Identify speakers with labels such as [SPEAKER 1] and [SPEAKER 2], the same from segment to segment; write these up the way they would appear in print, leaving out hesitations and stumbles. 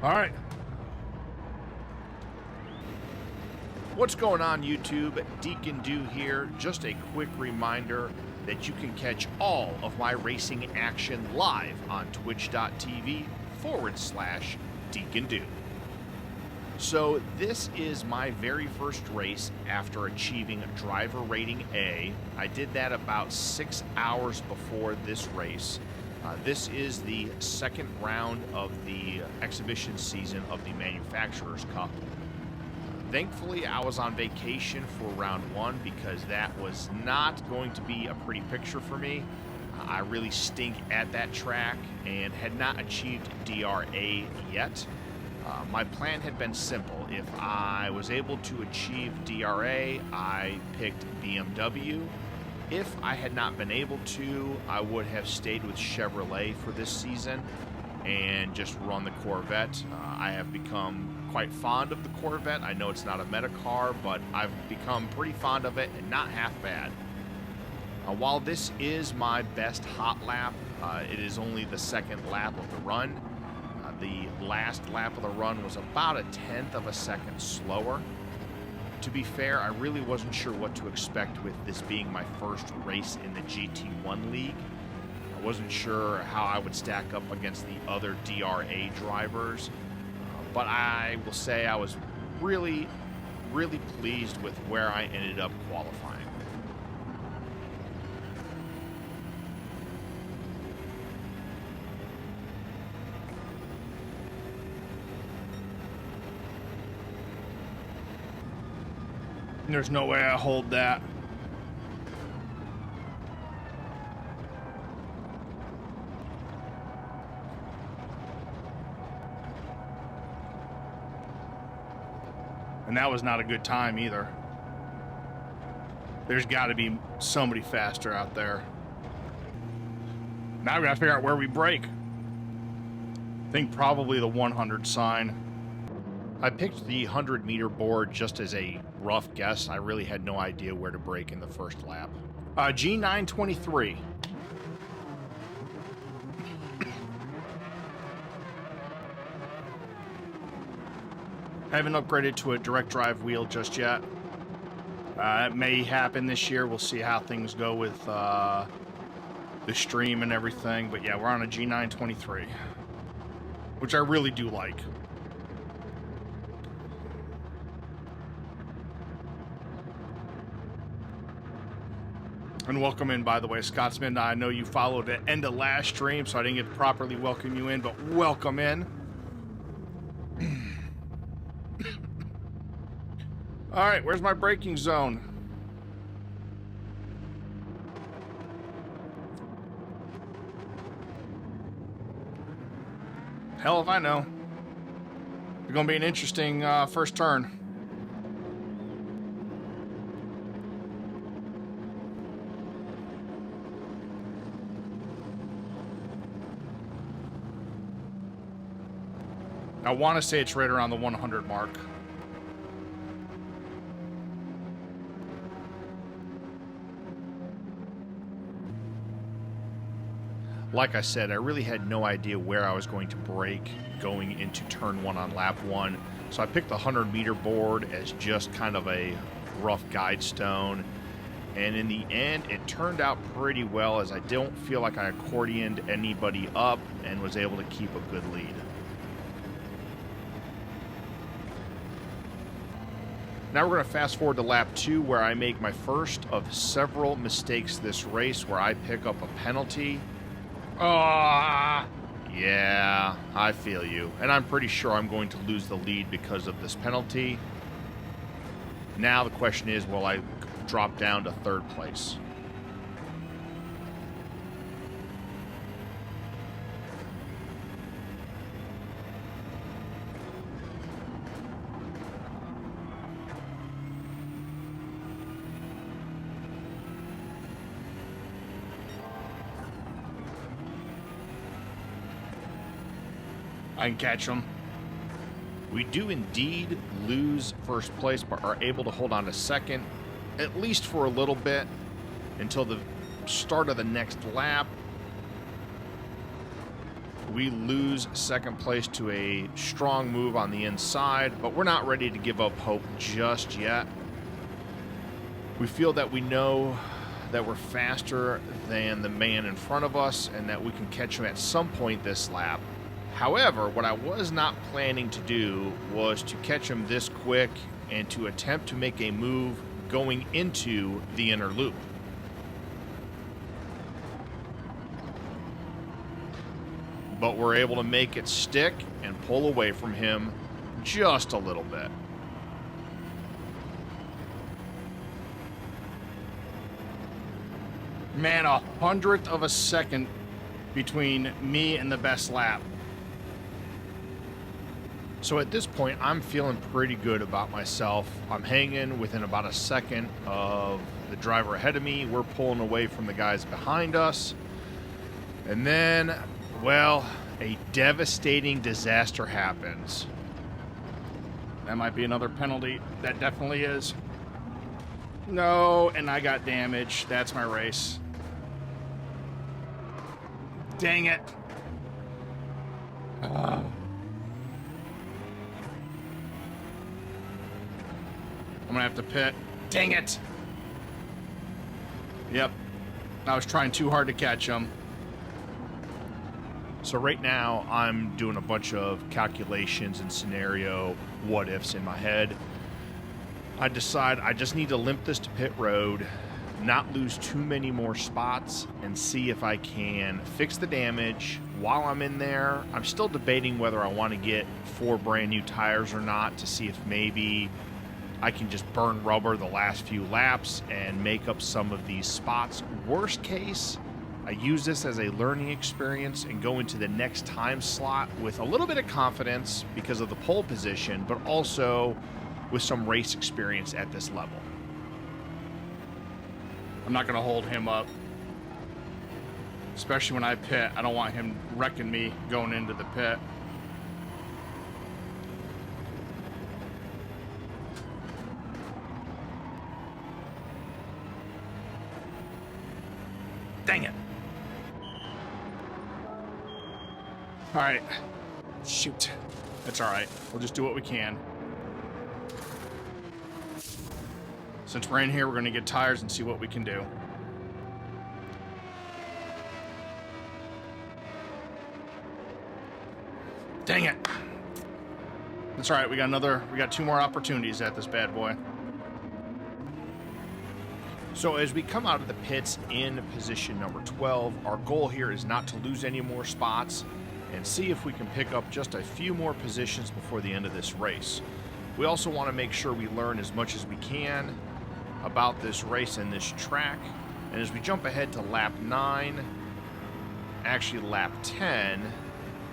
[SPEAKER 1] All right. What's going on, YouTube? Deacon Do here. Just a quick reminder that you can catch all of my racing action live on twitch.tv/Deacon Do. So this is my very first race after achieving driver rating A. I did that about 6 hours before this race. This is the second round of the exhibition season of the Manufacturers Cup. Thankfully, I was on vacation for round one because that was not going to be a pretty picture for me. I really stink at that track and had not achieved DRA yet. My plan had been simple. If I was able to achieve DRA, I picked BMW. If I had not been able to, I would have stayed with Chevrolet for this season and just run the Corvette. I have become quite fond of the Corvette. I know it's not a meta car, but I've become pretty fond of it and not half bad. While this is my best hot lap, it is only the second lap of the run. The last lap of the run was about a 1/10 of a second slower. To be fair, I really wasn't sure what to expect with this being my first race in the GT1 League. I wasn't sure how I would stack up against the other DRA drivers, but I will say I was really pleased with where I ended up qualifying. There's no way I hold that. And that was not a good time either. There's got to be somebody faster out there. Now we got to figure out where we brake. I think probably the 100 sign. I picked the 100-meter board just as a rough guess. I really had no idea where to brake in the first lap. G923. I haven't upgraded to a direct drive wheel just yet. It may happen this year. We'll see how things go with the stream and everything. But yeah, we're on a G923, which I really do like. And welcome in, by the way, Scotsman. I know you followed the end of last stream, so I didn't get to properly welcome you in, but welcome in. All right, where's my braking zone? Hell if I know. It's going to be an interesting first turn. I want to say it's right around the 100 mark. Like I said, I really had no idea where I was going to brake going into turn one on lap one. So I picked the 100-meter board as just kind of a rough guide stone. And in the end, it turned out pretty well, as I don't feel like I accordioned anybody up and was able to keep a good lead. Now we're going to fast forward to lap 2, where I make my first of several mistakes this race, where I pick up a penalty. Yeah, I feel you. And I'm pretty sure I'm going to lose the lead because of this penalty. Now the question is, will I drop down to third place? I can catch them. We do indeed lose first place, but are able to hold on to second, at least for a little bit, until the start of the next lap, we lose second place to a strong move on the inside, but we're not ready to give up hope just yet. We feel that we know that we're faster than the man in front of us and that we can catch him at some point this lap. However, what I was not planning to do was to catch him this quick and to attempt to make a move going into the inner loop. But we're able to make it stick and pull away from him just a little bit.
[SPEAKER 2] Man, 100th of a second between me and the best lap.
[SPEAKER 1] So at this point, I'm feeling pretty good about myself. I'm hanging within about a second of the driver ahead of me. We're pulling away from the guys behind us. And then, well, a devastating disaster happens.
[SPEAKER 2] That might be another penalty. That definitely is. No, and I got damaged. That's my race. Dang it. I'm gonna have to pit. Dang it. Yep. I was trying too hard to catch him.
[SPEAKER 1] So right now, I'm doing a bunch of calculations and scenario what-ifs in my head. I decide I just need to limp this to pit road, not lose too many more spots, and see if I can fix the damage while I'm in there. I'm still debating whether I want to get 4 brand new tires or not to see if maybe I can just burn rubber the last few laps and make up some of these spots. Worst case, I use this as a learning experience and go into the next time slot with a little bit of confidence because of the pole position, but also with some race experience at this level.
[SPEAKER 2] I'm not going to hold him up. Especially when I pit. I don't want him wrecking me going into the pit. Dang it. All right. Shoot. That's all right. We'll just do what we can. Since we're in here, we're going to get tires and see what we can do. Dang it. That's all right. We got 2 more opportunities at this bad boy.
[SPEAKER 1] So as we come out of the pits in position number 12, our goal here is not to lose any more spots and see if we can pick up just a few more positions before the end of this race. We also want to make sure we learn as much as we can about this race and this track. And as we jump ahead to lap 9, actually lap 10,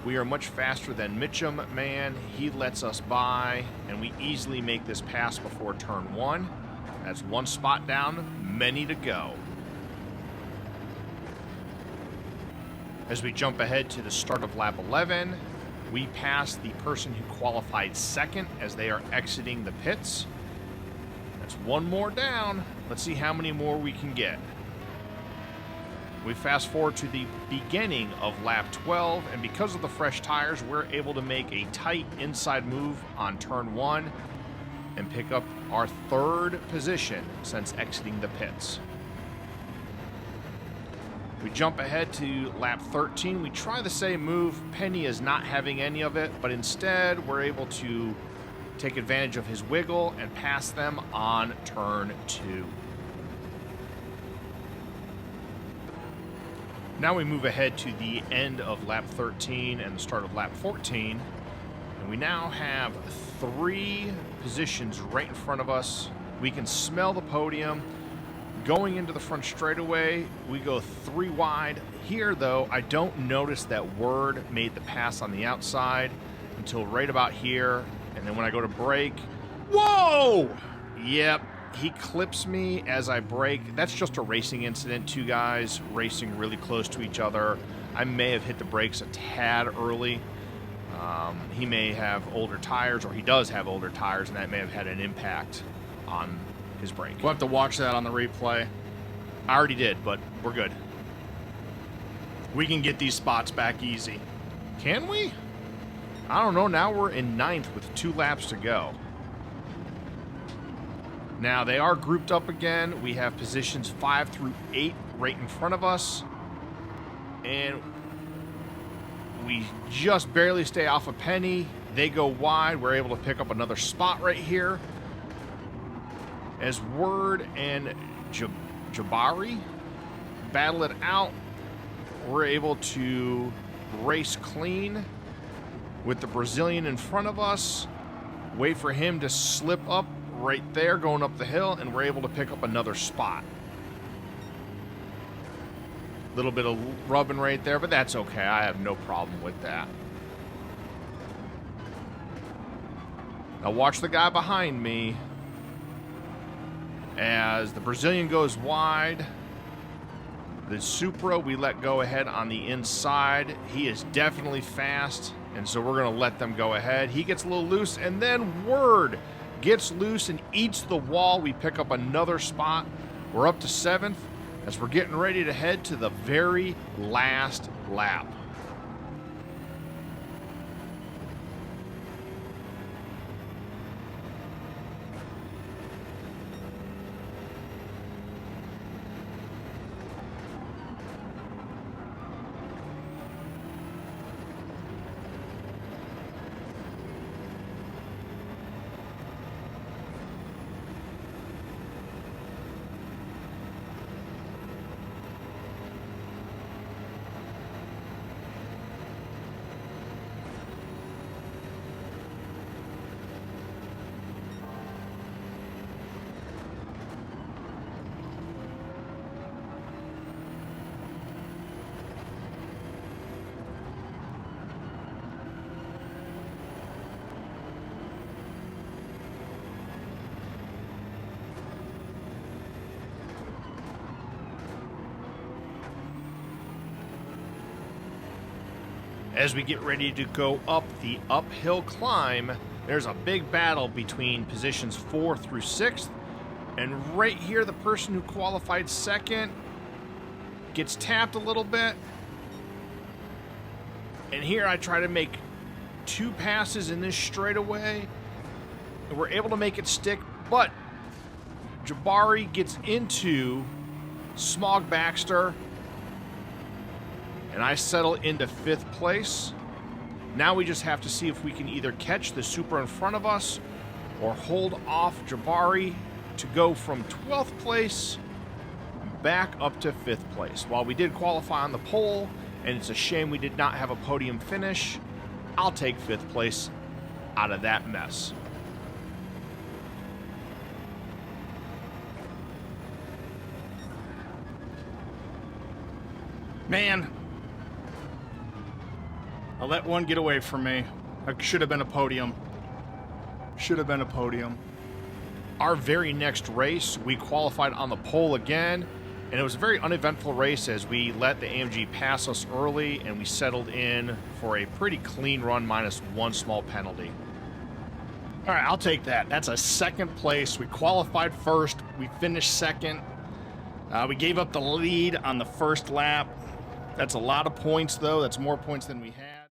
[SPEAKER 1] we are much faster than Mitchum Man. He lets us by, and we easily make this pass before turn 1. That's 1 spot down, many to go. As we jump ahead to the start of lap 11, we pass the person who qualified second as they are exiting the pits. That's 1 more down. Let's see how many more we can get. We fast forward to the beginning of lap 12, and because of the fresh tires, we're able to make a tight inside move on turn 1 and pick up our 3rd position since exiting the pits. We jump ahead to lap 13. We try the same move. Penny is not having any of it, but instead we're able to take advantage of his wiggle and pass them on turn 2. Now we move ahead to the end of lap 13 and the start of lap 14. And we now have 3 positions right in front of us. We can smell the podium. Going into the front straightaway, we go 3 wide. Here, though, I don't notice that Word made the pass on the outside until right about here. And then when I go to brake, whoa! Yep, he clips me as I brake. That's just a racing incident. 2 guys racing really close to each other. I may have hit the brakes a tad early. He may have older tires, or he does have older tires, and that may have had an impact on his brake.
[SPEAKER 2] We'll have to watch that on the replay.
[SPEAKER 1] I already did, but we're good.
[SPEAKER 2] We can get these spots back easy.
[SPEAKER 1] Can we? I don't know. Now we're in 9th with 2 laps to go. Now, they are grouped up again. We have positions 5 through 8 right in front of us. And we just barely stay off a penny. They go wide. We're able to pick up another spot right here. As Word and Jabari battle it out, we're able to race clean with the Brazilian in front of us. Wait for him to slip up right there going up the hill, and we're able to pick up another spot. Little bit of rubbing right there, but that's okay. I have no problem with that. Now watch the guy behind me as the Brazilian goes wide. The Supra we let go ahead on the inside. He is definitely fast, and so we're going to let them go ahead. He gets a little loose, and then Word gets loose and eats the wall. We pick up another spot. We're up to 7th as we're getting ready to head to the very last lap. As we get ready to go up the uphill climb, there's a big battle between positions 4 through 6th. And right here, the person who qualified 2nd gets tapped a little bit. And here I try to make 2 passes in this straightaway. And we're able to make it stick, but Jabari gets into Smog Baxter, and I settle into 5th place. Now we just have to see if we can either catch the Supra in front of us or hold off Jabari to go from 12th place back up to 5th place. While we did qualify on the pole, and it's a shame we did not have a podium finish, I'll take 5th place out of that mess.
[SPEAKER 2] Man, I let one get away from me. It should have been a podium. Should have been a podium.
[SPEAKER 1] Our very next race, we qualified on the pole again, and it was a very uneventful race as we let the AMG pass us early, and we settled in for a pretty clean run minus 1 small penalty.
[SPEAKER 2] All right, I'll take that. That's a 2nd place. We qualified 1st. We finished 2nd. We gave up the lead on the 1st lap. That's a lot of points, though. That's more points than we had.